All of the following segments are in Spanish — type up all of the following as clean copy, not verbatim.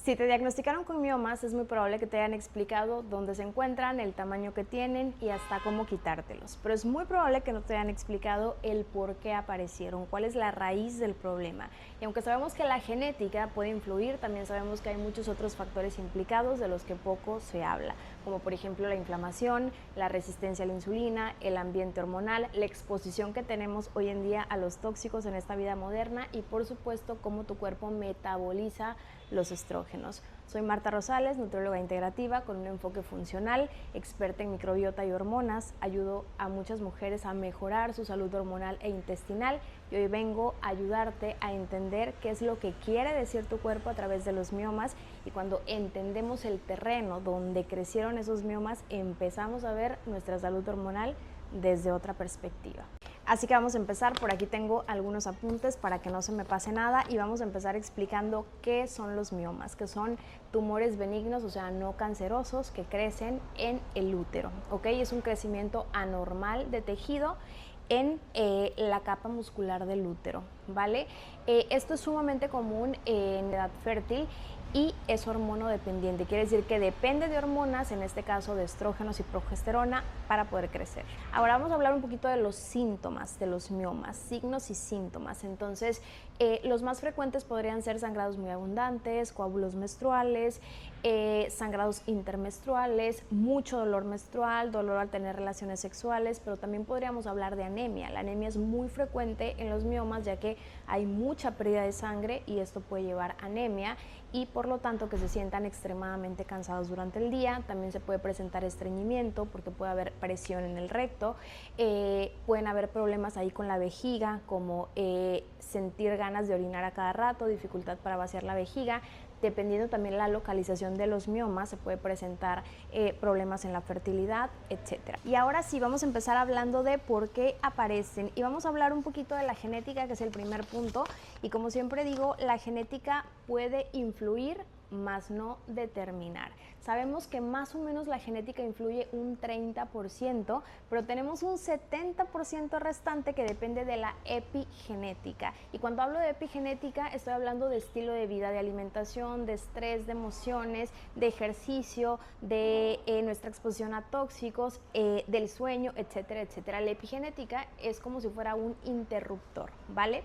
Si te diagnosticaron con miomas, es muy probable que te hayan explicado dónde se encuentran, el tamaño que tienen y hasta cómo quitártelos. Pero es muy probable que no te hayan explicado el por qué aparecieron, cuál es la raíz del problema. Y aunque sabemos que la genética puede influir, también sabemos que hay muchos otros factores implicados de los que poco se habla, como por ejemplo la inflamación, la resistencia a la insulina, el ambiente hormonal, la exposición que tenemos hoy en día a los tóxicos en esta vida moderna y por supuesto cómo tu cuerpo metaboliza los estrógenos. Soy Marta Rosales, nutrióloga integrativa con un enfoque funcional, experta en microbiota y hormonas. Ayudo a muchas mujeres a mejorar su salud hormonal e intestinal y hoy vengo a ayudarte a entender qué es lo que quiere decir tu cuerpo a través de los miomas, y cuando entendemos el terreno donde crecieron esos miomas, empezamos a ver nuestra salud hormonal desde otra perspectiva. Así que vamos a empezar. Por aquí tengo algunos apuntes para que no se me pase nada y vamos a empezar explicando qué son los miomas, que son tumores benignos, o sea, no cancerosos, que crecen en el útero, ¿ok? Es un crecimiento anormal de tejido en la capa muscular del útero, ¿vale? Esto es sumamente común en edad fértil y es hormonodependiente, quiere decir que depende de hormonas, en este caso de estrógenos y progesterona, para poder crecer. Ahora vamos a hablar un poquito de los síntomas de los miomas, signos y síntomas. Entonces, los más frecuentes podrían ser sangrados muy abundantes, coágulos menstruales, sangrados intermenstruales, mucho dolor menstrual, dolor al tener relaciones sexuales, pero también podríamos hablar de anemia. La anemia es muy frecuente en los miomas ya que hay mucha pérdida de sangre y esto puede llevar a anemia y por lo tanto que se sientan extremadamente cansados durante el día. También se puede presentar estreñimiento porque puede haber presión en el recto, pueden haber problemas ahí con la vejiga como sentir ganas de orinar a cada rato, dificultad para vaciar la vejiga. Dependiendo también la localización de los miomas, se puede presentar problemas en la fertilidad, etc. Y ahora sí, vamos a empezar hablando de por qué aparecen y vamos a hablar un poquito de la genética, que es el primer punto. Y como siempre digo, la genética puede influir, más no determinar. Sabemos que más o menos la genética influye un 30%, pero tenemos un 70% restante que depende de la epigenética. Y cuando hablo de epigenética, estoy hablando de estilo de vida, de alimentación, de estrés, de emociones, de ejercicio, de nuestra exposición a tóxicos, del sueño, etcétera, etcétera. La epigenética es como si fuera un interruptor, ¿vale?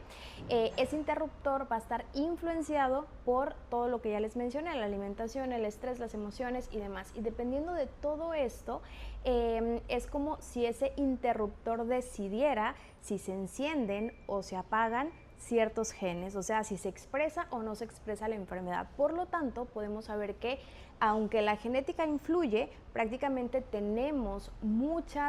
Ese interruptor va a estar influenciado por todo lo que ya les mencioné, la alimentación, el estrés, las emociones y demás. Y dependiendo de todo esto, es como si ese interruptor decidiera si se encienden o se apagan ciertos genes, o sea, si se expresa o no se expresa la enfermedad. Por lo tanto, podemos saber que aunque la genética influye, prácticamente tenemos mucho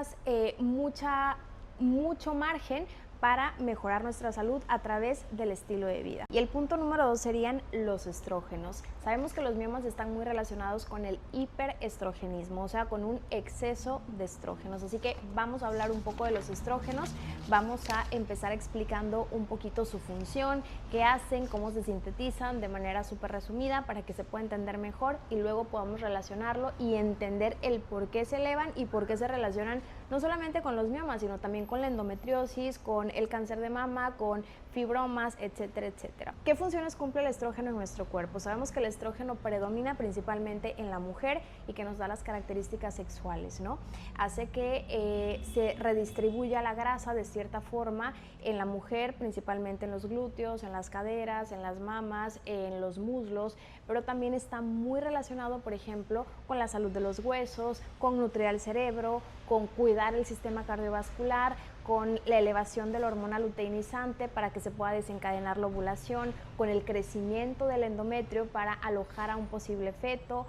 margen para mejorar nuestra salud a través del estilo de vida. Y el punto número 2 serían los estrógenos. Sabemos que los miomas están muy relacionados con el hiperestrogenismo, o sea, con un exceso de estrógenos. Así que vamos a hablar un poco de los estrógenos. Vamos a empezar explicando un poquito su función, qué hacen, cómo se sintetizan de manera súper resumida para que se pueda entender mejor y luego podamos relacionarlo y entender el por qué se elevan y por qué se relacionan no solamente con los miomas, sino también con la endometriosis, con el cáncer de mama, con fibromas, etcétera, etcétera. ¿Qué funciones cumple el estrógeno en nuestro cuerpo? Sabemos que el estrógeno predomina principalmente en la mujer y que nos da las características sexuales, ¿no? Hace que se redistribuya la grasa de cierta forma en la mujer, principalmente en los glúteos, en las caderas, en las mamas, en los muslos, pero también está muy relacionado, por ejemplo, con la salud de los huesos, con nutrir al cerebro, con cuidar el sistema cardiovascular, con la elevación de la hormona luteinizante para que se pueda desencadenar la ovulación, con el crecimiento del endometrio para alojar a un posible feto,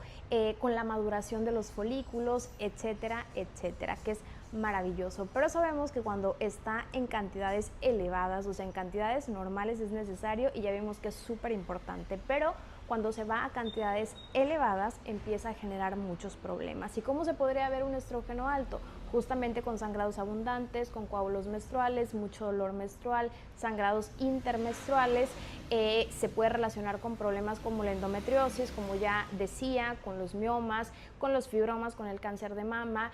con la maduración de los folículos, etcétera, etcétera, que es maravilloso. Pero sabemos que cuando está en cantidades elevadas, o sea, en cantidades normales es necesario y ya vimos que es súper importante, pero cuando se va a cantidades elevadas empieza a generar muchos problemas. ¿Y cómo se podría ver un estrógeno alto? Justamente con sangrados abundantes, con coágulos menstruales, mucho dolor menstrual, sangrados intermenstruales, se puede relacionar con problemas como la endometriosis, como ya decía, con los miomas, con los fibromas, con el cáncer de mama,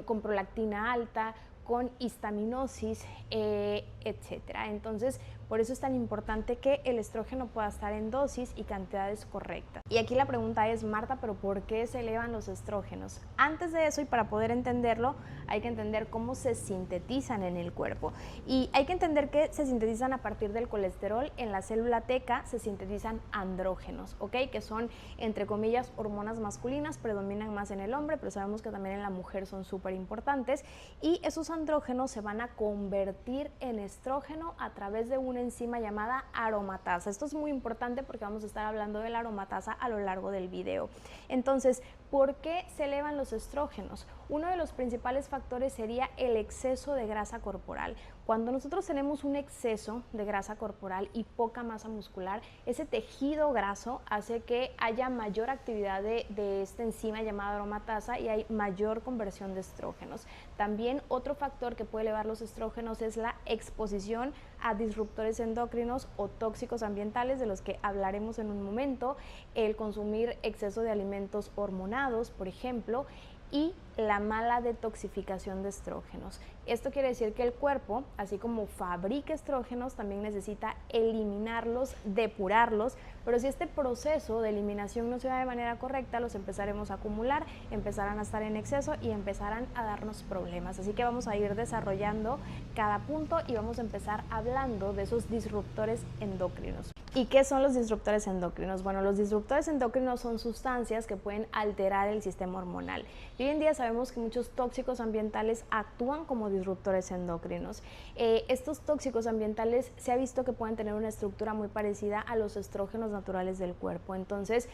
con prolactina alta, con histaminosis, etcétera. Entonces Por eso es tan importante que el estrógeno pueda estar en dosis y cantidades correctas. Y aquí la pregunta es, Marta, ¿pero por qué se elevan los estrógenos? Antes de eso, y para poder entenderlo, hay que entender cómo se sintetizan en el cuerpo. Y hay que entender que se sintetizan a partir del colesterol. En la célula teca se sintetizan andrógenos, ¿ok? Que son, entre comillas, hormonas masculinas, predominan más en el hombre, pero sabemos que también en la mujer son súper importantes. Y esos andrógenos se van a convertir en estrógeno a través de una enzima llamada aromatasa. Esto es muy importante porque vamos a estar hablando de la aromatasa a lo largo del video. Entonces, ¿por qué se elevan los estrógenos? Uno de los principales factores sería el exceso de grasa corporal. Cuando nosotros tenemos un exceso de grasa corporal y poca masa muscular, ese tejido graso hace que haya mayor actividad de esta enzima llamada aromatasa y hay mayor conversión de estrógenos. También otro factor que puede elevar los estrógenos es la exposición a disruptores endocrinos o tóxicos ambientales, de los que hablaremos en un momento, el consumir exceso de alimentos hormonados, por ejemplo, y la mala detoxificación de estrógenos. Esto quiere decir que el cuerpo, así como fabrica estrógenos, también necesita eliminarlos, depurarlos, pero si este proceso de eliminación no se da de manera correcta, los empezaremos a acumular, empezarán a estar en exceso y empezarán a darnos problemas. Así que vamos a ir desarrollando cada punto y vamos a empezar hablando de esos disruptores endocrinos. ¿Y qué son los disruptores endocrinos? Bueno, los disruptores endocrinos son sustancias que pueden alterar el sistema hormonal. Y hoy en día sabemos que muchos tóxicos ambientales actúan como disruptores endocrinos. Estos tóxicos ambientales se ha visto que pueden tener una estructura muy parecida a los estrógenos naturales del cuerpo. Entonces,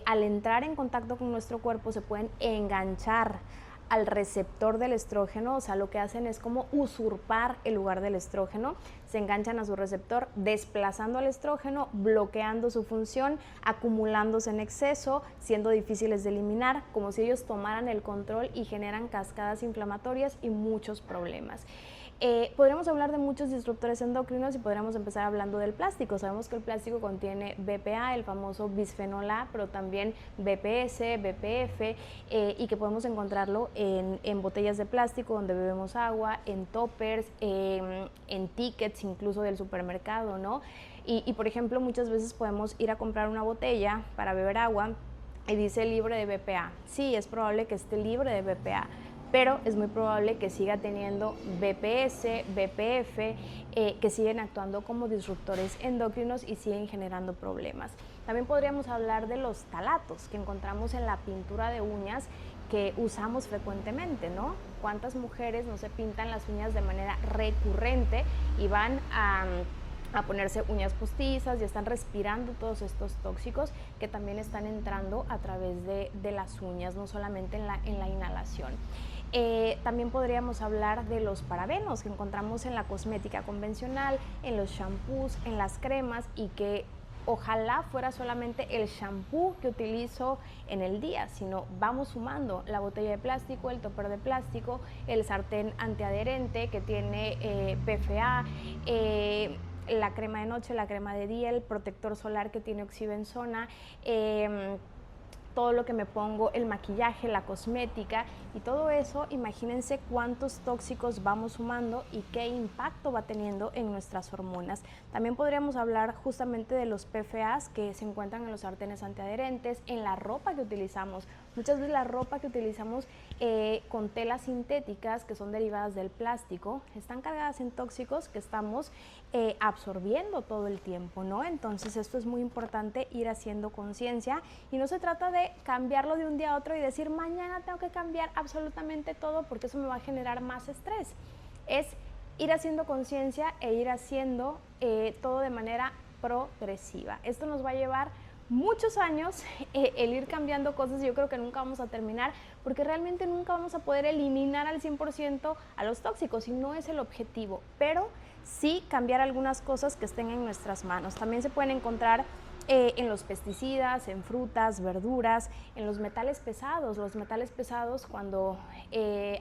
al entrar en contacto con nuestro cuerpo se pueden enganchar al receptor del estrógeno, o sea, lo que hacen es como usurpar el lugar del estrógeno, se enganchan a su receptor, desplazando al estrógeno, bloqueando su función, acumulándose en exceso, siendo difíciles de eliminar, como si ellos tomaran el control y generan cascadas inflamatorias y muchos problemas. Podríamos hablar de muchos disruptores endocrinos y podríamos empezar hablando del plástico. Sabemos que el plástico contiene BPA, el famoso bisfenol A, pero también BPS, BPF, y que podemos encontrarlo en botellas de plástico donde bebemos agua, en toppers, en tickets incluso del supermercado, ¿no? Y por ejemplo, muchas veces podemos ir a comprar una botella para beber agua y dice libre de BPA. Sí, es probable que esté libre de BPA, pero es muy probable que siga teniendo BPS, BPF, que siguen actuando como disruptores endocrinos y siguen generando problemas. También podríamos hablar de los talatos que encontramos en la pintura de uñas que usamos frecuentemente, ¿no? ¿Cuántas mujeres no se pintan las uñas de manera recurrente y van a ponerse uñas postizas y están respirando todos estos tóxicos que también están entrando a través de las uñas, no solamente en la inhalación? También podríamos hablar de los parabenos que encontramos en la cosmética convencional, en los shampoos, en las cremas, y que ojalá fuera solamente el shampoo que utilizo en el día, sino vamos sumando la botella de plástico, el topper de plástico, el sartén antiadherente que tiene PFA, la crema de noche, la crema de día, el protector solar que tiene oxibenzona, todo lo que me pongo, el maquillaje, la cosmética y todo eso. Imagínense cuántos tóxicos vamos sumando y qué impacto va teniendo en nuestras hormonas. También podríamos hablar justamente de los PFAs que se encuentran en los sartenes antiadherentes, en la ropa que utilizamos. Muchas veces la ropa que utilizamos con telas sintéticas que son derivadas del plástico están cargadas en tóxicos que estamos absorbiendo todo el tiempo, ¿no? Entonces esto es muy importante, ir haciendo conciencia, y no se trata de cambiarlo de un día a otro y decir mañana tengo que cambiar absolutamente todo porque eso me va a generar más estrés. Es ir haciendo conciencia e ir haciendo todo de manera progresiva. Esto nos va a llevar muchos años el ir cambiando cosas. Yo creo que nunca vamos a terminar porque realmente nunca vamos a poder eliminar al 100% a los tóxicos y no es el objetivo, pero sí cambiar algunas cosas que estén en nuestras manos. También se pueden encontrar en los pesticidas, en frutas, verduras, en los metales pesados. Los metales pesados, cuando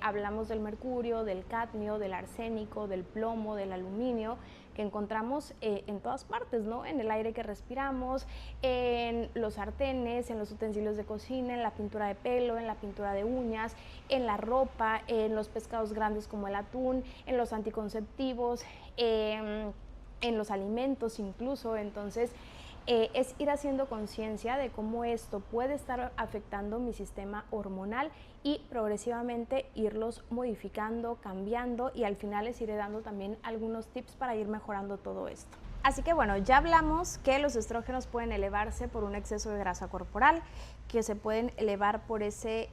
hablamos del mercurio, del cadmio, del arsénico, del plomo, del aluminio, que encontramos en todas partes, ¿no? En el aire que respiramos, en los sartenes, en los utensilios de cocina, en la pintura de pelo, en la pintura de uñas, en la ropa, en los pescados grandes como el atún, en los anticonceptivos, en los alimentos incluso. Entonces, es ir haciendo conciencia de cómo esto puede estar afectando mi sistema hormonal y progresivamente irlos modificando, cambiando, y al final les iré dando también algunos tips para ir mejorando todo esto. Así que bueno, ya hablamos que los estrógenos pueden elevarse por un exceso de grasa corporal, que se pueden elevar por ese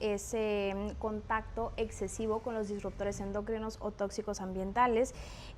contacto excesivo con los disruptores endocrinos o tóxicos ambientales,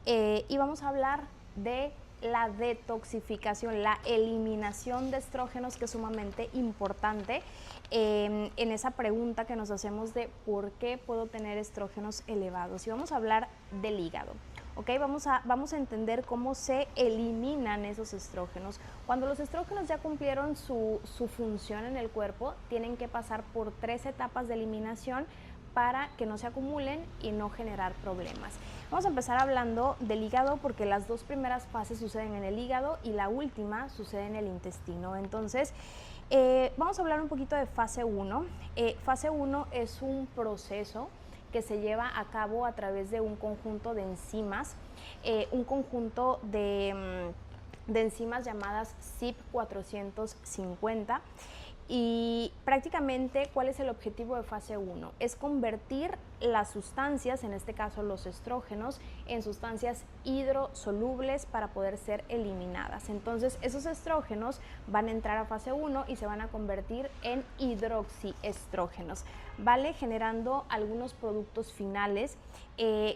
y vamos a hablar de la detoxificación, la eliminación de estrógenos, que es sumamente importante en esa pregunta que nos hacemos de por qué puedo tener estrógenos elevados. Y vamos a hablar del hígado. Okay, vamos a entender cómo se eliminan esos estrógenos. Cuando los estrógenos ya cumplieron su función en el cuerpo, tienen que pasar por 3 etapas de eliminación para que no se acumulen y no generar problemas. Vamos a empezar hablando del hígado, porque las 2 primeras fases suceden en el hígado y la última sucede en el intestino. Entonces, vamos a hablar un poquito de fase 1. Fase 1 es un proceso que se lleva a cabo a través de un conjunto de enzimas, un conjunto de enzimas llamadas CYP450. Y prácticamente, ¿cuál es el objetivo de fase 1? Es convertir las sustancias, en este caso los estrógenos, en sustancias hidrosolubles para poder ser eliminadas. Entonces, esos estrógenos van a entrar a fase 1 y se van a convertir en hidroxiestrógenos, ¿vale? Generando algunos productos finales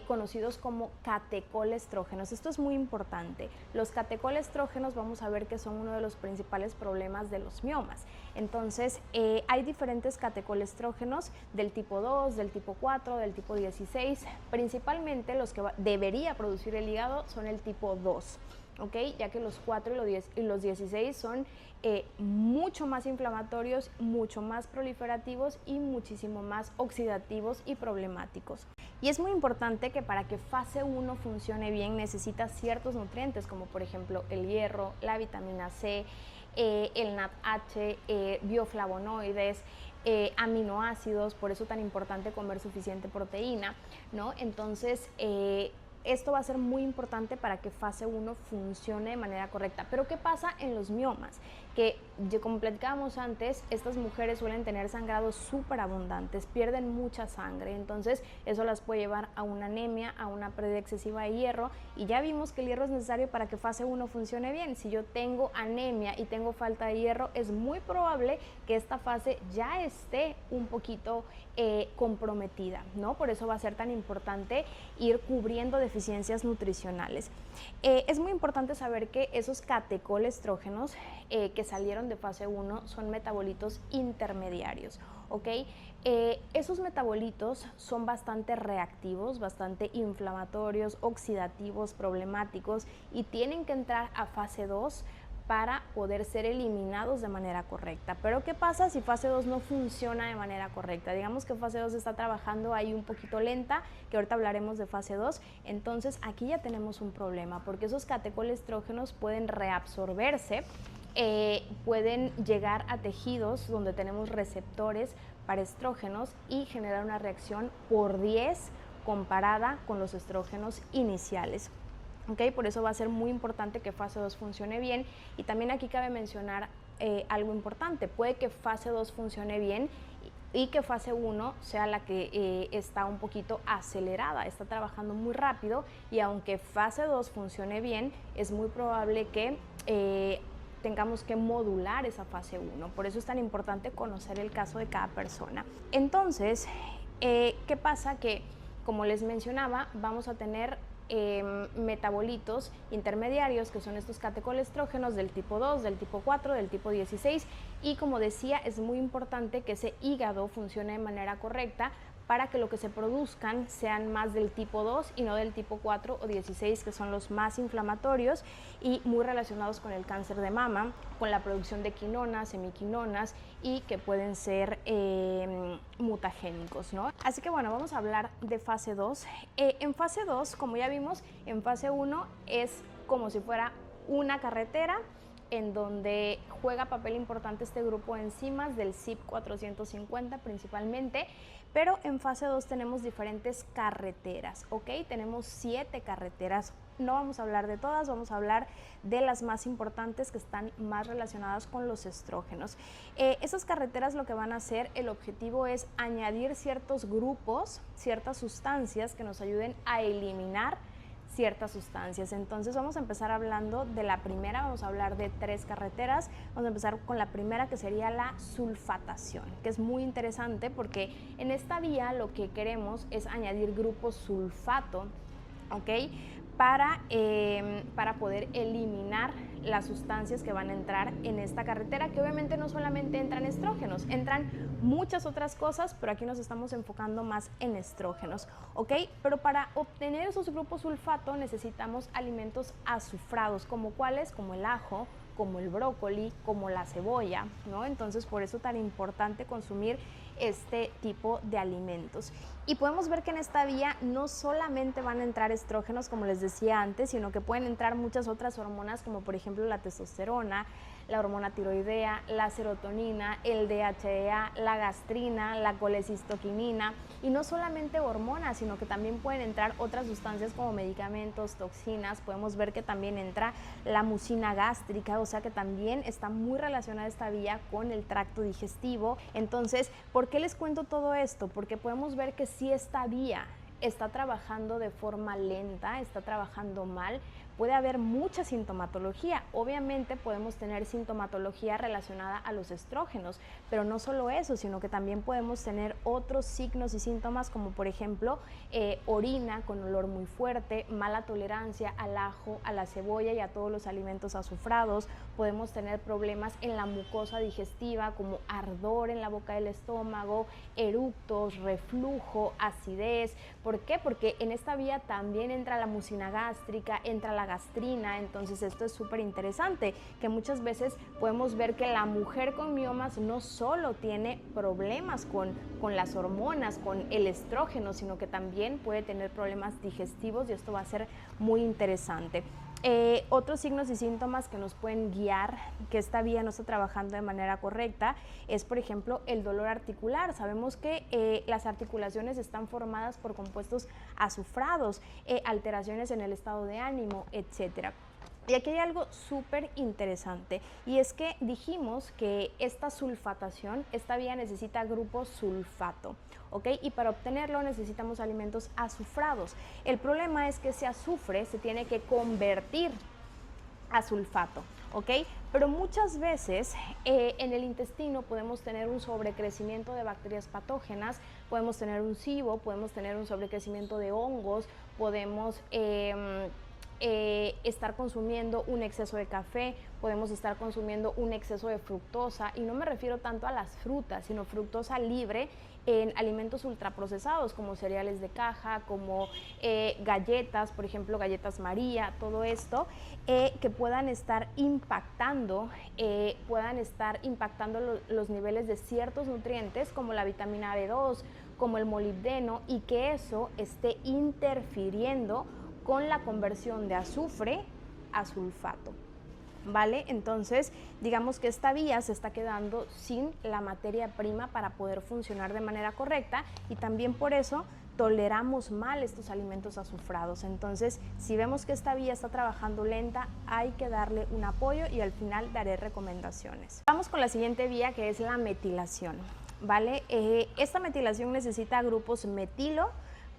conocidos como catecolestrógenos. Esto es muy importante. Los catecolestrógenos vamos a ver que son uno de los principales problemas de los miomas. Entonces, hay diferentes catecolestrógenos del tipo 2, del tipo 4, del tipo 16. Principalmente los que debería producir el hígado son el tipo 2, ¿ok? Ya que los 4 y los 16 son mucho más inflamatorios, mucho más proliferativos y muchísimo más oxidativos y problemáticos. Y es muy importante que para que fase 1 funcione bien necesita ciertos nutrientes, como por ejemplo el hierro, la vitamina C, el NADH, bioflavonoides, aminoácidos. Por eso es tan importante comer suficiente proteína, ¿no? Entonces, esto va a ser muy importante para que fase 1 funcione de manera correcta. Pero ¿qué pasa en los miomas? Que, como platicábamos antes, estas mujeres suelen tener sangrados súper abundantes, pierden mucha sangre. Entonces, eso las puede llevar a una anemia, a una pérdida excesiva de hierro. Y ya vimos que el hierro es necesario para que fase 1 funcione bien. Si yo tengo anemia y tengo falta de hierro, es muy probable que esta fase ya esté un poquito comprometida, ¿no? Por eso va a ser tan importante ir cubriendo deficiencias nutricionales. Es muy importante saber que esos catecolestrógenos que salieron de fase 1 son metabolitos intermediarios, ¿ok? Esos metabolitos son bastante reactivos, bastante inflamatorios, oxidativos, problemáticos, y tienen que entrar a fase 2 para poder ser eliminados de manera correcta. Pero ¿qué pasa si fase 2 no funciona de manera correcta? Digamos que fase 2 está trabajando ahí un poquito lenta, que ahorita hablaremos de fase 2, entonces aquí ya tenemos un problema, porque esos catecolestrógenos pueden reabsorberse, pueden llegar a tejidos donde tenemos receptores para estrógenos y generar una reacción por 10 comparada con los estrógenos iniciales. Okay, por eso va a ser muy importante que fase 2 funcione bien. Y también aquí cabe mencionar algo importante. Puede que fase 2 funcione bien y que fase 1 sea la que está un poquito acelerada, está trabajando muy rápido, y aunque fase 2 funcione bien, es muy probable que tengamos que modular esa fase 1. Por eso es tan importante conocer el caso de cada persona. Entonces, ¿qué pasa? Que, como les mencionaba, vamos a tener metabolitos intermediarios, que son estos catecolestrógenos del tipo 2, del tipo 4, del tipo 16, y como decía, es muy importante que ese hígado funcione de manera correcta para que lo que se produzcan sean más del tipo 2 y no del tipo 4 o 16, que son los más inflamatorios y muy relacionados con el cáncer de mama, con la producción de quinonas, semiquinonas, y que pueden ser mutagénicos, ¿no? Así que bueno, vamos a hablar de fase 2. En fase 2, como ya vimos, en fase 1 es como si fuera una carretera en donde juega papel importante este grupo de enzimas del CYP450 principalmente, pero en fase 2 tenemos diferentes carreteras, ¿ok? Tenemos 7 carreteras no vamos a hablar de todas, vamos a hablar de las más importantes que están más relacionadas con los estrógenos. Esas carreteras lo que van a hacer, el objetivo es añadir ciertos grupos, ciertas sustancias que nos ayuden a eliminar ciertas sustancias. Entonces vamos a empezar hablando de la primera, vamos a hablar de 3 carreteras. Vamos a empezar con la primera, que sería la sulfatación, que es muy interesante porque en esta vía lo que queremos es añadir grupo sulfato, ¿ok? Para poder eliminar las sustancias que van a entrar en esta carretera, que obviamente no solamente entran estrógenos, entran muchas otras cosas, pero aquí nos estamos enfocando más en estrógenos, ¿ok? Pero para obtener esos grupos sulfato necesitamos alimentos azufrados, como cuáles, como el ajo, como el brócoli, como la cebolla, ¿no? Entonces por eso tan importante consumir este tipo de alimentos. Y podemos ver que en esta vía no solamente van a entrar estrógenos, como les decía antes, sino que pueden entrar muchas otras hormonas, como por ejemplo la testosterona, la hormona tiroidea, la serotonina, el DHEA, la gastrina, la colecistoquinina, y no solamente hormonas, sino que también pueden entrar otras sustancias como medicamentos, toxinas. Podemos ver que también entra la mucina gástrica, o sea que también está muy relacionada esta vía con el tracto digestivo. Entonces, ¿por qué les cuento todo esto? Porque podemos ver que si esta vía está trabajando de forma lenta, está trabajando mal, puede haber mucha sintomatología. Obviamente podemos tener sintomatología relacionada a los estrógenos, pero no solo eso, sino que también podemos tener otros signos y síntomas, como por ejemplo orina con olor muy fuerte, mala tolerancia al ajo, a la cebolla y a todos los alimentos azufrados. Podemos tener problemas en la mucosa digestiva, como ardor en la boca del estómago, eructos, reflujo, acidez. ¿Por qué? Porque en esta vía también entra la mucina gástrica, entra la gastrina. Entonces esto es súper interesante, que muchas veces podemos ver que la mujer con miomas no solo tiene problemas con las hormonas, con el estrógeno, sino que también puede tener problemas digestivos, y esto va a ser muy interesante. Otros signos y síntomas que nos pueden guiar que esta vía no está trabajando de manera correcta es, por ejemplo, el dolor articular. Sabemos que las articulaciones están formadas por compuestos azufrados, alteraciones en el estado de ánimo, etcétera. Y aquí hay algo súper interesante, y es que dijimos que esta sulfatación, esta vía necesita grupo sulfato, ¿ok? Y para obtenerlo necesitamos alimentos azufrados. El problema es que ese azufre se tiene que convertir a sulfato, ¿ok? Pero muchas veces en el intestino podemos tener un sobrecrecimiento de bacterias patógenas, podemos tener un SIBO, podemos tener un sobrecrecimiento de hongos, podemos estar consumiendo un exceso de café, podemos estar consumiendo un exceso de fructosa, y no me refiero tanto a las frutas, sino fructosa libre en alimentos ultraprocesados como cereales de caja, como galletas, por ejemplo galletas María, todo esto que puedan estar impactando los niveles de ciertos nutrientes como la vitamina B2, como el molibdeno, y que eso esté interfiriendo con la conversión de azufre a sulfato, ¿vale? Entonces, digamos que esta vía se está quedando sin la materia prima para poder funcionar de manera correcta, y también por eso toleramos mal estos alimentos azufrados. Entonces, si vemos que esta vía está trabajando lenta, hay que darle un apoyo, y al final daré recomendaciones. Vamos con la siguiente vía, que es la metilación, ¿vale? Esta metilación necesita grupos metilo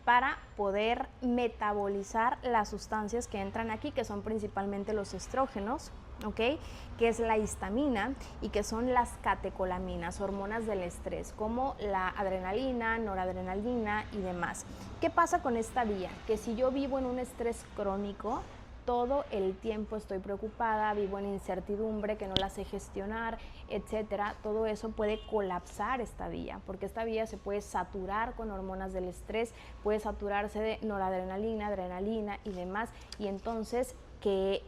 para poder metabolizar las sustancias que entran aquí, que son principalmente los estrógenos, ¿ok? Que es la histamina, y que son las catecolaminas, hormonas del estrés, como la adrenalina, noradrenalina y demás. ¿Qué pasa con esta vía? Que si yo vivo en un estrés crónico, todo el tiempo estoy preocupada, vivo en incertidumbre, que no la sé gestionar, etcétera, todo eso puede colapsar esta vía, porque esta vía se puede saturar con hormonas del estrés, puede saturarse de noradrenalina, adrenalina y demás, y entonces que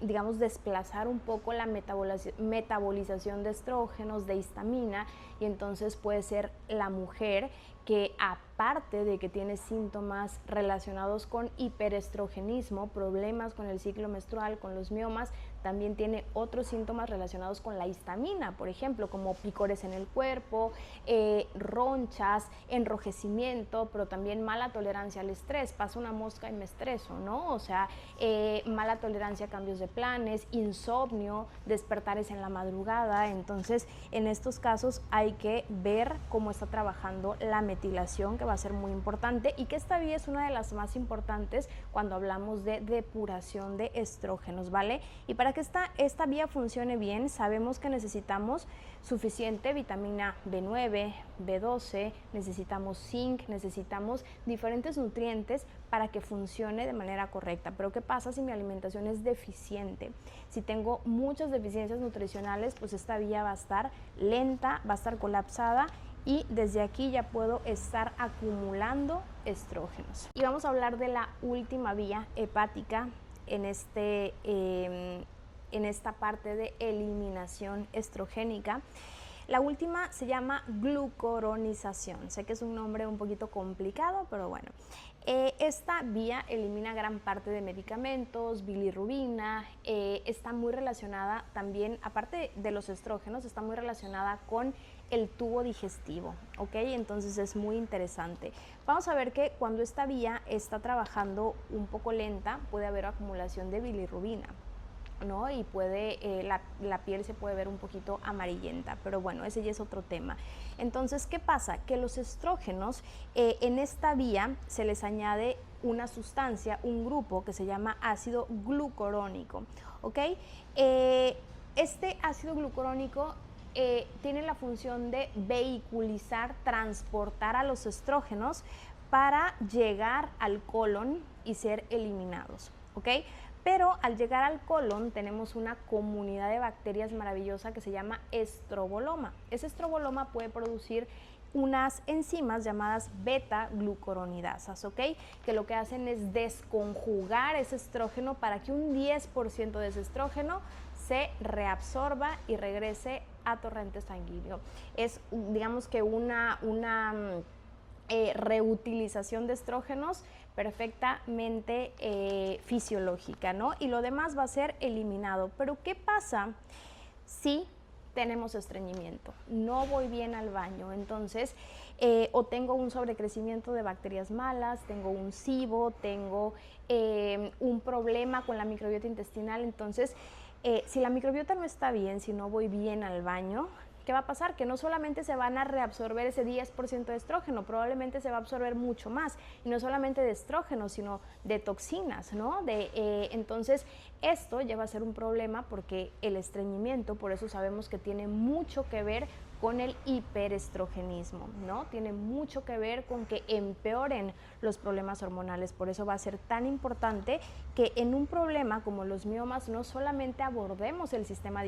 digamos, desplazar un poco la metabolización de estrógenos, de histamina, y entonces puede ser la mujer que aparte de que tiene síntomas relacionados con hiperestrogenismo, problemas con el ciclo menstrual, con los miomas, también tiene otros síntomas relacionados con la histamina, por ejemplo, como picores en el cuerpo, ronchas, enrojecimiento, pero también mala tolerancia al estrés. Pasa una mosca y me estreso, ¿no? O sea, mala tolerancia a cambios de planes, insomnio, despertares en la madrugada. Entonces, en estos casos hay que ver cómo está trabajando la metilación, que va a ser muy importante, y que esta vía es una de las más importantes cuando hablamos de depuración de estrógenos, ¿vale? Y para que esta vía funcione bien, sabemos que necesitamos suficiente vitamina B9, B12, necesitamos zinc, necesitamos diferentes nutrientes para que funcione de manera correcta. Pero ¿qué pasa si mi alimentación es deficiente? Si tengo muchas deficiencias nutricionales, pues esta vía va a estar lenta, va a estar colapsada, y desde aquí ya puedo estar acumulando estrógenos. Y vamos a hablar de la última vía hepática en esta parte de eliminación estrogénica. La última se llama glucoronización. Sé que es un nombre un poquito complicado, pero bueno. Esta vía elimina gran parte de medicamentos, bilirrubina, está muy relacionada también, aparte de los estrógenos, está muy relacionada con el tubo digestivo, ¿ok? Entonces es muy interesante. Vamos a ver que cuando esta vía está trabajando un poco lenta, puede haber acumulación de bilirrubina, ¿no? Y la piel se puede ver un poquito amarillenta, pero bueno, ese ya es otro tema. Entonces, ¿qué pasa? Que los estrógenos, en esta vía se les añade una sustancia, un grupo que se llama ácido glucurónico, ¿ok? Este ácido glucurónico tiene la función de vehiculizar, transportar a los estrógenos para llegar al colon y ser eliminados, ¿ok? Pero al llegar al colon tenemos una comunidad de bacterias maravillosa que se llama estroboloma. Ese estroboloma puede producir unas enzimas llamadas beta-glucuronidasas, ¿ok? Que lo que hacen es desconjugar ese estrógeno para que un 10% de ese estrógeno se reabsorba y regrese a torrente sanguíneo. Es, digamos que una reutilización de estrógenos perfectamente fisiológica, ¿no? Y lo demás va a ser eliminado. Pero ¿qué pasa si tenemos estreñimiento? No voy bien al baño, entonces, o tengo un sobrecrecimiento de bacterias malas, tengo un SIBO, tengo un problema con la microbiota intestinal. Entonces, si la microbiota no está bien, si no voy bien al baño, ¿qué va a pasar? Que no solamente se van a reabsorber ese 10% de estrógeno, probablemente se va a absorber mucho más, y no solamente de estrógeno, sino de toxinas, ¿no? Entonces, esto ya va a ser un problema porque el estreñimiento, por eso sabemos que tiene mucho que ver con el hiperestrogenismo, ¿no? Tiene mucho que ver con que empeoren los problemas hormonales. Por eso va a ser tan importante que en un problema como los miomas no solamente abordemos el sistema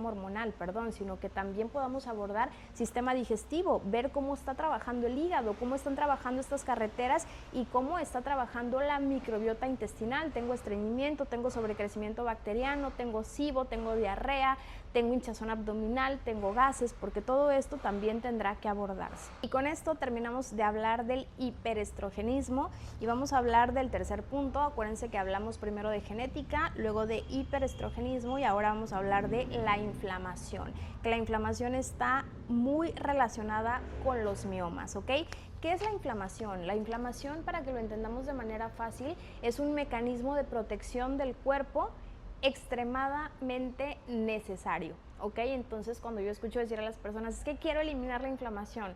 hormonal, sino que también podamos abordar sistema digestivo, ver cómo está trabajando el hígado, cómo están trabajando estas carreteras y cómo está trabajando la microbiota intestinal. Tengo estreñimiento, tengo sobrecrecimiento bacteriano, tengo SIBO, tengo diarrea, tengo hinchazón abdominal, tengo gases, porque todo esto también tendrá que abordarse. Y con esto terminamos de hablar del hiperestrogenismo y vamos a hablar del tercer punto. Acuérdense que hablamos primero de genética, luego de hiperestrogenismo y ahora vamos a hablar de la inflamación, que la inflamación está muy relacionada con los miomas, ¿ok? ¿Qué es la inflamación? La inflamación, para que lo entendamos de manera fácil, es un mecanismo de protección del cuerpo extremadamente necesario, ¿ok? Entonces, cuando yo escucho decir a las personas, es que quiero eliminar la inflamación,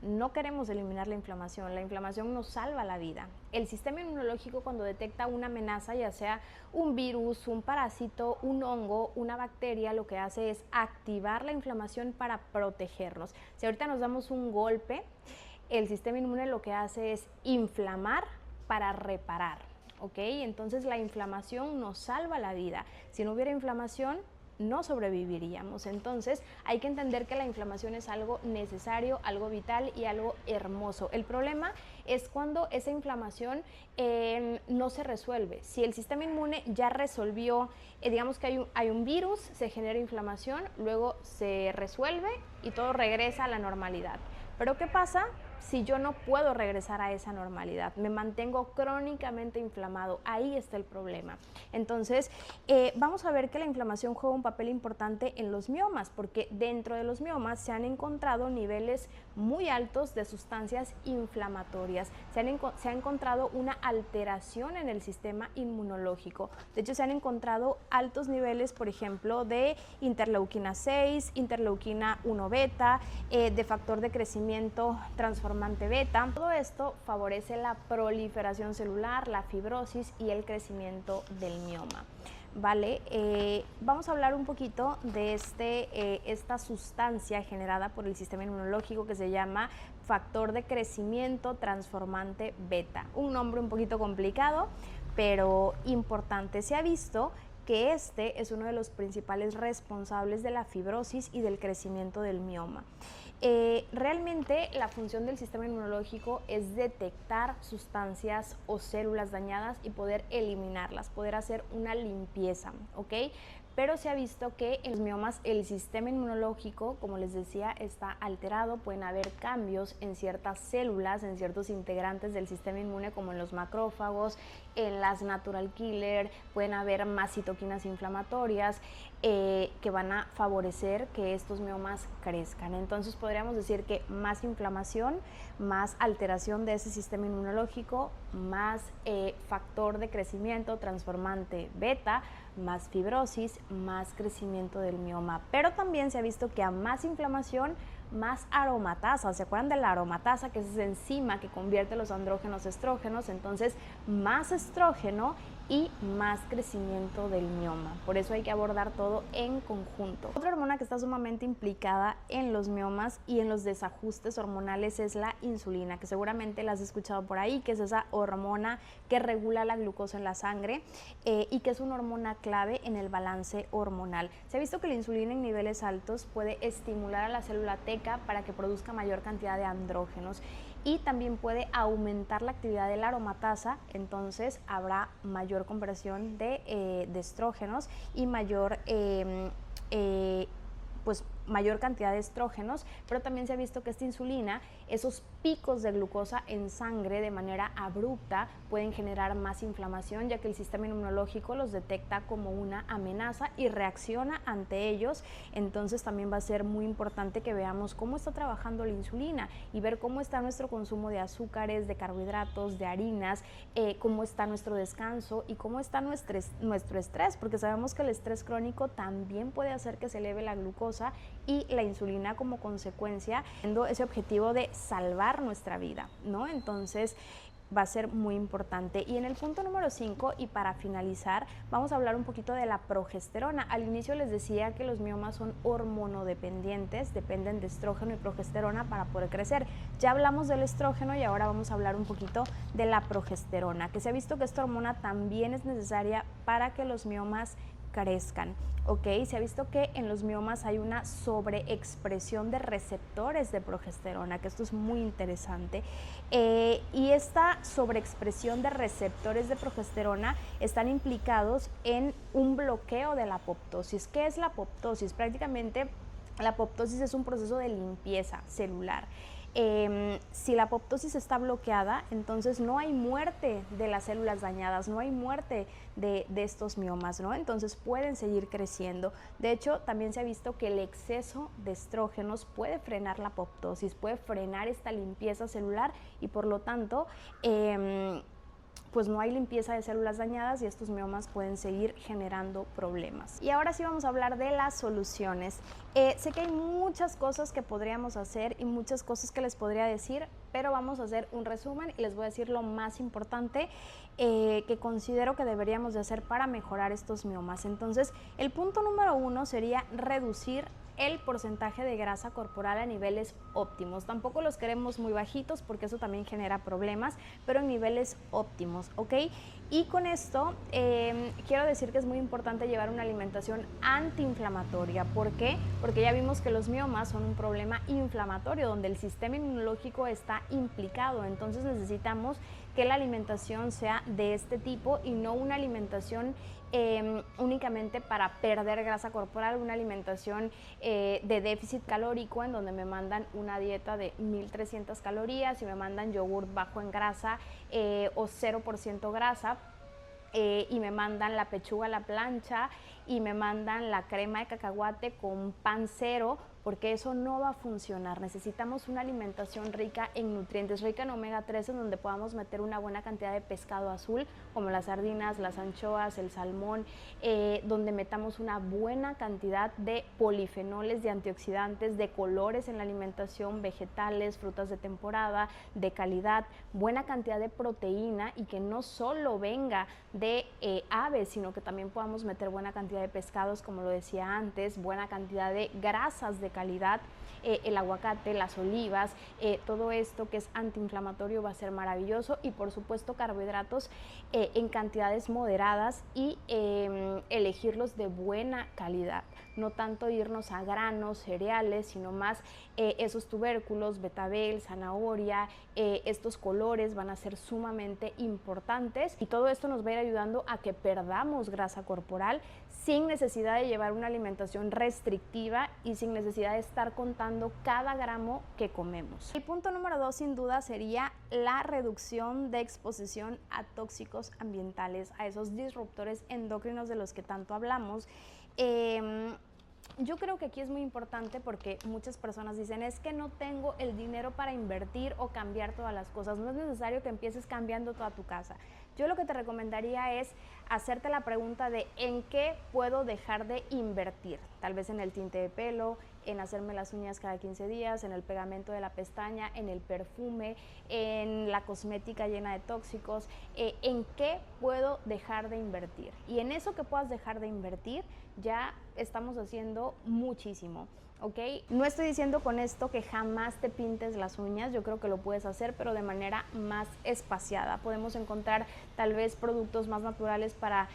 no queremos eliminar la inflamación nos salva la vida. El sistema inmunológico, cuando detecta una amenaza, ya sea un virus, un parásito, un hongo, una bacteria, lo que hace es activar la inflamación para protegernos. Si ahorita nos damos un golpe, el sistema inmune lo que hace es inflamar para reparar. ¿Ok? Entonces la inflamación nos salva la vida. Si no hubiera inflamación, no sobreviviríamos. Entonces hay que entender que la inflamación es algo necesario, algo vital y algo hermoso. El problema es cuando esa inflamación no se resuelve. Si el sistema inmune ya resolvió, digamos que hay un virus, se genera inflamación, luego se resuelve y todo regresa a la normalidad. Pero ¿qué pasa si yo no puedo regresar a esa normalidad? Me mantengo crónicamente inflamado, ahí está el problema. Entonces, vamos a ver que la inflamación juega un papel importante en los miomas, porque dentro de los miomas se han encontrado niveles muy altos de sustancias inflamatorias, se ha encontrado una alteración en el sistema inmunológico. De hecho, se han encontrado altos niveles, por ejemplo, de interleuquina 6, interleuquina 1 beta, de factor de crecimiento transformante beta. Todo esto favorece la proliferación celular, la fibrosis y el crecimiento del mioma. Vale, vamos a hablar un poquito de esta sustancia generada por el sistema inmunológico que se llama factor de crecimiento transformante beta. Un nombre un poquito complicado, pero importante. Se ha visto que este es uno de los principales responsables de la fibrosis y del crecimiento del mioma. Realmente la función del sistema inmunológico es detectar sustancias o células dañadas y poder eliminarlas, poder hacer una limpieza, ¿ok? Pero se ha visto que en los miomas el sistema inmunológico, como les decía, está alterado. Pueden haber cambios en ciertas células, en ciertos integrantes del sistema inmune, como en los macrófagos, en las natural killer. Pueden haber más citoquinas inflamatorias que van a favorecer que estos miomas crezcan. Entonces podríamos decir que más inflamación, más alteración de ese sistema inmunológico, más factor de crecimiento transformante beta, más fibrosis, más crecimiento del mioma. Pero también se ha visto que a más inflamación, más aromatasa. ¿Se acuerdan de la aromatasa, que es esa enzima que convierte los andrógenos a estrógenos? Entonces, más estrógeno y más crecimiento del mioma. Por eso hay que abordar todo en conjunto. Otra hormona que está sumamente implicada en los miomas y en los desajustes hormonales es la insulina, que seguramente la has escuchado por ahí, que es esa hormona que regula la glucosa en la sangre y que es una hormona clave en el balance hormonal. Se ha visto que la insulina en niveles altos puede estimular a la célula teca para que produzca mayor cantidad de andrógenos y también puede aumentar la actividad de la aromatasa, entonces habrá mayor conversión de estrógenos y mayor mayor cantidad de estrógenos, pero también se ha visto que esta insulina, esos picos de glucosa en sangre de manera abrupta pueden generar más inflamación, ya que el sistema inmunológico los detecta como una amenaza y reacciona ante ellos. Entonces también va a ser muy importante que veamos cómo está trabajando la insulina y ver cómo está nuestro consumo de azúcares, de carbohidratos, de harinas, cómo está nuestro descanso y cómo está nuestro estrés, porque sabemos que el estrés crónico también puede hacer que se eleve la glucosa y la insulina como consecuencia, teniendo ese objetivo de salvar nuestra vida, ¿no? Entonces va a ser muy importante. Y en el punto número 5, y para finalizar, vamos a hablar un poquito de la progesterona. Al inicio les decía que los miomas son hormonodependientes, dependen de estrógeno y progesterona para poder crecer. Ya hablamos del estrógeno y ahora vamos a hablar un poquito de la progesterona, que se ha visto que esta hormona también es necesaria para que los miomas crezcan, ¿ok? Se ha visto que en los miomas hay una sobreexpresión de receptores de progesterona, que esto es muy interesante, y esta sobreexpresión de receptores de progesterona están implicados en un bloqueo de la apoptosis. ¿Qué es la apoptosis? Prácticamente la apoptosis es un proceso de limpieza celular. Si la apoptosis está bloqueada, entonces no hay muerte de las células dañadas, no hay muerte de estos miomas, ¿no? Entonces pueden seguir creciendo. De hecho, también se ha visto que el exceso de estrógenos puede frenar la apoptosis, puede frenar esta limpieza celular y por lo tanto pues no hay limpieza de células dañadas y estos miomas pueden seguir generando problemas. Y ahora sí vamos a hablar de las soluciones. Sé que hay muchas cosas que podríamos hacer y muchas cosas que les podría decir, pero vamos a hacer un resumen y les voy a decir lo más importante que considero que deberíamos de hacer para mejorar estos miomas. Entonces, el punto número 1 sería reducir el porcentaje de grasa corporal a niveles óptimos. Tampoco los queremos muy bajitos porque eso también genera problemas, pero en niveles óptimos, ¿ok? Y con esto quiero decir que es muy importante llevar una alimentación antiinflamatoria. ¿Por qué? Porque ya vimos que los miomas son un problema inflamatorio donde el sistema inmunológico está implicado. Entonces necesitamos que la alimentación sea de este tipo y no una alimentación únicamente para perder grasa corporal, una alimentación de déficit calórico en donde me mandan una dieta de 1300 calorías y me mandan yogur bajo en grasa o 0% grasa. Y me mandan la pechuga a la plancha y me mandan la crema de cacahuate con pan cero, porque eso no va a funcionar. Necesitamos una alimentación rica en nutrientes, rica en omega 3, en donde podamos meter una buena cantidad de pescado azul, como las sardinas, las anchoas, el salmón, donde metamos una buena cantidad de polifenoles, de antioxidantes, de colores en la alimentación, vegetales, frutas de temporada, de calidad, buena cantidad de proteína y que no solo venga de aves, sino que también podamos meter buena cantidad de pescados, como lo decía antes, buena cantidad de grasas de calidad, el aguacate, las olivas, todo esto que es antiinflamatorio va a ser maravilloso, y por supuesto carbohidratos en cantidades moderadas y elegirlos de buena calidad, no tanto irnos a granos, cereales, sino más esos tubérculos, betabel, zanahoria, estos colores van a ser sumamente importantes, y todo esto nos va a ir ayudando a que perdamos grasa corporal sin necesidad de llevar una alimentación restrictiva y sin necesidad de estar contando cada gramo que comemos. El punto número 2 sin duda sería la reducción de exposición a tóxicos ambientales, a esos disruptores endocrinos de los que tanto hablamos. Yo creo que aquí es muy importante porque muchas personas dicen, es que no tengo el dinero para invertir o cambiar todas las cosas. No es necesario que empieces cambiando toda tu casa. Yo lo que te recomendaría es hacerte la pregunta de ¿en qué puedo dejar de invertir? Tal vez en el tinte de pelo, en hacerme las uñas cada 15 días, en el pegamento de la pestaña, en el perfume, en la cosmética llena de tóxicos. ¿En qué puedo dejar de invertir? Y en eso que puedas dejar de invertir ya estamos haciendo muchísimo. ¿Ok? No estoy diciendo con esto que jamás te pintes las uñas, yo creo que lo puedes hacer, pero de manera más espaciada. Podemos encontrar tal vez productos más naturales para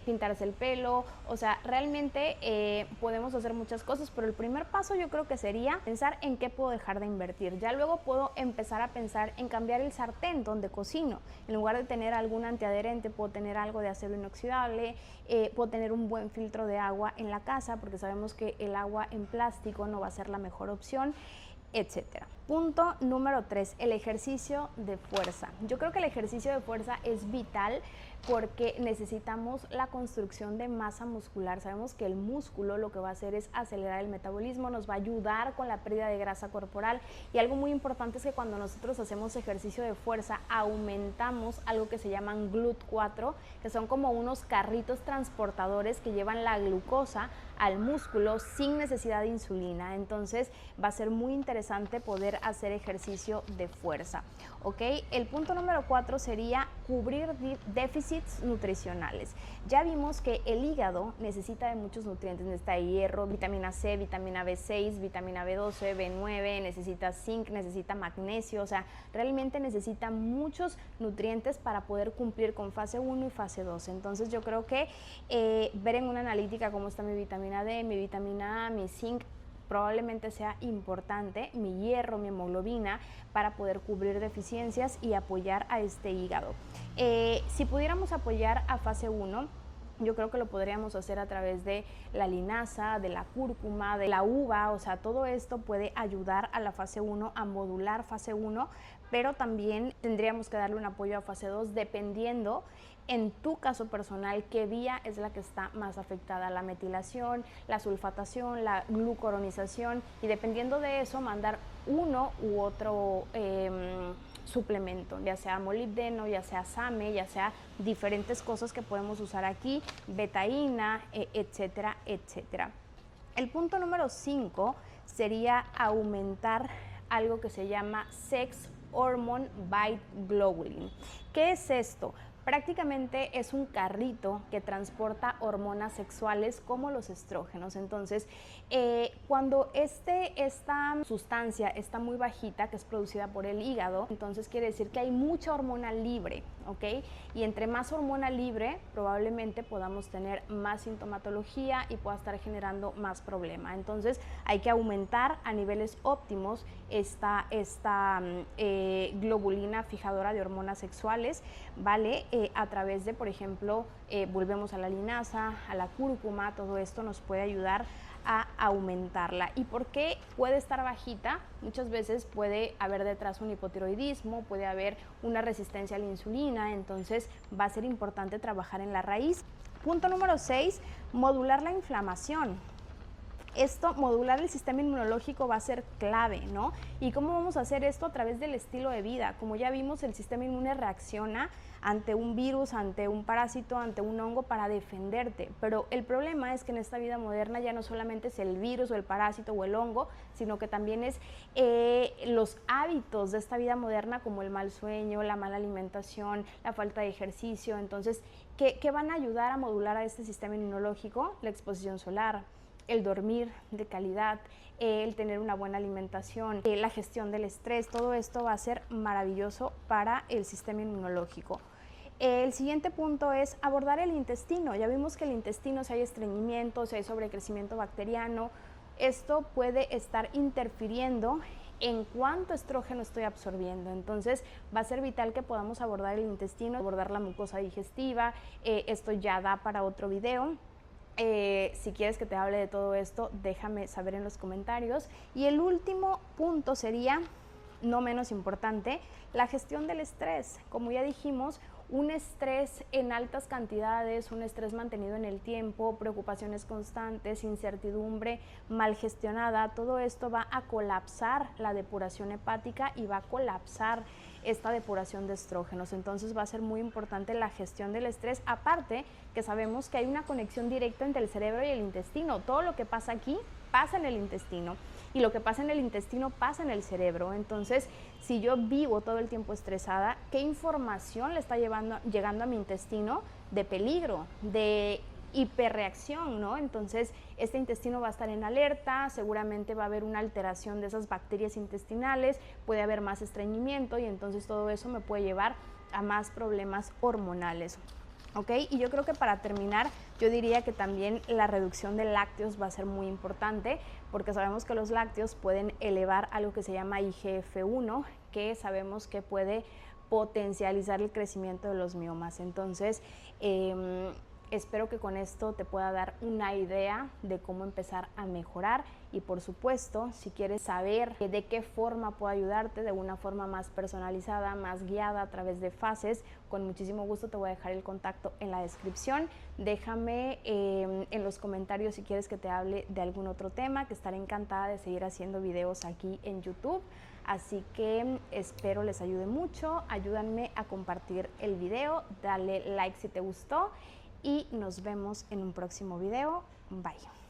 pintarse el pelo, o sea, realmente podemos hacer muchas cosas, pero el primer paso yo creo que sería pensar en qué puedo dejar de invertir. Ya luego puedo empezar a pensar en cambiar el sartén donde cocino. En lugar de tener algún antiadherente, puedo tener algo de acero inoxidable, puedo tener un buen filtro de agua en la casa, porque sabemos que el agua en plástico no va a ser la mejor opción, etcétera. Punto número 3, el ejercicio de fuerza. Yo creo que el ejercicio de fuerza es vital porque necesitamos la construcción de masa muscular. Sabemos que el músculo lo que va a hacer es acelerar el metabolismo, nos va a ayudar con la pérdida de grasa corporal, y algo muy importante es que cuando nosotros hacemos ejercicio de fuerza aumentamos algo que se llaman GLUT4, que son como unos carritos transportadores que llevan la glucosa al músculo sin necesidad de insulina. Entonces va a ser muy interesante poder hacer ejercicio de fuerza. ¿Ok? El punto número 4 sería cubrir déficits nutricionales. Ya vimos que el hígado necesita de muchos nutrientes, necesita hierro, vitamina C, vitamina B6, vitamina B12, B9, necesita zinc, necesita magnesio, o sea, realmente necesita muchos nutrientes para poder cumplir con fase 1 y fase 2. Entonces yo creo que ver en una analítica cómo está mi vitamina D, mi vitamina A, mi zinc, probablemente sea importante, mi hierro, mi hemoglobina, para poder cubrir deficiencias y apoyar a este hígado. Si pudiéramos apoyar a fase 1, yo creo que lo podríamos hacer a través de la linaza, de la cúrcuma, de la uva, o sea, todo esto puede ayudar a la fase 1, a modular fase 1, pero también tendríamos que darle un apoyo a fase 2 dependiendo en tu caso personal qué vía es la que está más afectada, la metilación, la sulfatación, la glucoronización, y dependiendo de eso mandar uno u otro suplemento, ya sea molibdeno, ya sea SAMe, ya sea diferentes cosas que podemos usar aquí, betaína, etcétera, etcétera. El punto número 5 sería aumentar algo que se llama Sex Hormone Beta Globulin. ¿Qué es esto? Prácticamente es un carrito que transporta hormonas sexuales como los estrógenos. Entonces, cuando esta sustancia está muy bajita, que es producida por el hígado, entonces quiere decir que hay mucha hormona libre, ¿ok? Y entre más hormona libre, probablemente podamos tener más sintomatología y pueda estar generando más problema. Entonces, hay que aumentar a niveles óptimos esta globulina fijadora de hormonas sexuales, ¿vale? A través de, por ejemplo, volvemos a la linaza, a la cúrcuma, todo esto nos puede ayudar a aumentarla. ¿Y por qué puede estar bajita? Muchas veces puede haber detrás un hipotiroidismo, puede haber una resistencia a la insulina, entonces va a ser importante trabajar en la raíz. Punto número 6, modular la inflamación. Modular el sistema inmunológico va a ser clave, ¿no? ¿Y cómo vamos a hacer esto? A través del estilo de vida. Como ya vimos, el sistema inmune reacciona ante un virus, ante un parásito, ante un hongo para defenderte. Pero el problema es que en esta vida moderna ya no solamente es el virus o el parásito o el hongo, sino que también es los hábitos de esta vida moderna, como el mal sueño, la mala alimentación, la falta de ejercicio. Entonces, ¿qué van a ayudar a modular a este sistema inmunológico? La exposición solar, el dormir de calidad, el tener una buena alimentación, la gestión del estrés, todo esto va a ser maravilloso para el sistema inmunológico. El siguiente punto es abordar el intestino. Ya vimos que el intestino, si hay estreñimiento, si hay sobrecrecimiento bacteriano, esto puede estar interfiriendo en cuánto estrógeno estoy absorbiendo. Entonces va a ser vital que podamos abordar el intestino, abordar la mucosa digestiva. Esto ya da para otro video. Si quieres que te hable de todo esto, déjame saber en los comentarios. Y el último punto sería, no menos importante, la gestión del estrés. Como ya dijimos, un estrés en altas cantidades, un estrés mantenido en el tiempo, preocupaciones constantes, incertidumbre mal gestionada, todo esto va a colapsar la depuración hepática y va a colapsar esta depuración de estrógenos. Entonces va a ser muy importante la gestión del estrés, aparte que sabemos que hay una conexión directa entre el cerebro y el intestino. Todo lo que pasa aquí pasa en el intestino y lo que pasa en el intestino pasa en el cerebro. Entonces, si yo vivo todo el tiempo estresada, ¿qué información le está llegando a mi intestino de peligro, de hiperreacción, ¿no? Entonces, este intestino va a estar en alerta, seguramente va a haber una alteración de esas bacterias intestinales, puede haber más estreñimiento y entonces todo eso me puede llevar a más problemas hormonales. ¿Ok? Y yo creo que para terminar, yo diría que también la reducción de lácteos va a ser muy importante, porque sabemos que los lácteos pueden elevar algo que se llama IGF-1, que sabemos que puede potencializar el crecimiento de los miomas. Entonces, espero que con esto te pueda dar una idea de cómo empezar a mejorar y, por supuesto, si quieres saber de qué forma puedo ayudarte de una forma más personalizada, más guiada a través de fases, con muchísimo gusto te voy a dejar el contacto en la descripción. Déjame en los comentarios si quieres que te hable de algún otro tema, que estaré encantada de seguir haciendo videos aquí en YouTube. Así que espero les ayude mucho, ayúdenme a compartir el video, dale like si te gustó y nos vemos en un próximo video. Bye.